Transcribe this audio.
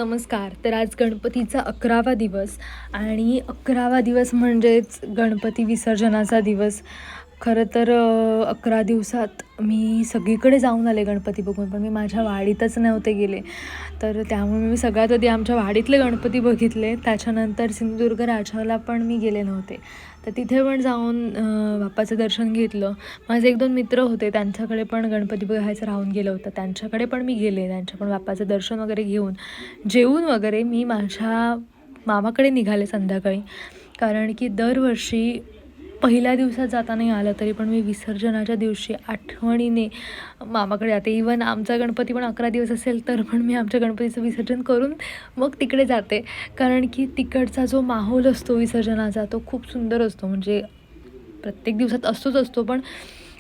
नमस्कार. तर आज गणपतीचा 11वा दिवस आणि 11वा दिवस म्हणजेच गणपती विसर्जनाचा दिवस. खरं तर 11 दिवसात मी सगळीकडे जाऊन आले गणपती बघून, पण मी माझ्या वाडीतच नव्हते गेले. तर त्यामुळे मी सगळ्यात आधी आमच्या वाडीतले गणपती बघितले. त्याच्यानंतर सिंधुदुर्ग राजाला पण मी गेले नव्हते. तर तिथे पण जाऊन बाप्पाचं दर्शन घेतलं. माझे 1-2 मित्र होते, त्यांच्याकडे पण गणपती बघायचं राहून गेलं होतं. त्यांच्याकडे पण मी गेले. त्यांच्या पण बाप्पाचं दर्शन वगैरे घेऊन, जेवून वगैरे मी माझ्या मामाकडे निघाले संध्याकाळी. कारण की दरवर्षी पहिल्या दिवसात जाता नाही आलं तरी पण मी विसर्जनाच्या दिवशी आठवणीने मामाकडे जाते. इवन आमचा गणपती पण 11 दिवस असेल तर पण मी आमच्या गणपतीचं विसर्जन करून मग तिकडे जाते. कारण की तिकडचा जो माहोल असतो विसर्जनाचा तो खूप सुंदर असतो. म्हणजे प्रत्येक दिवसात असतो पण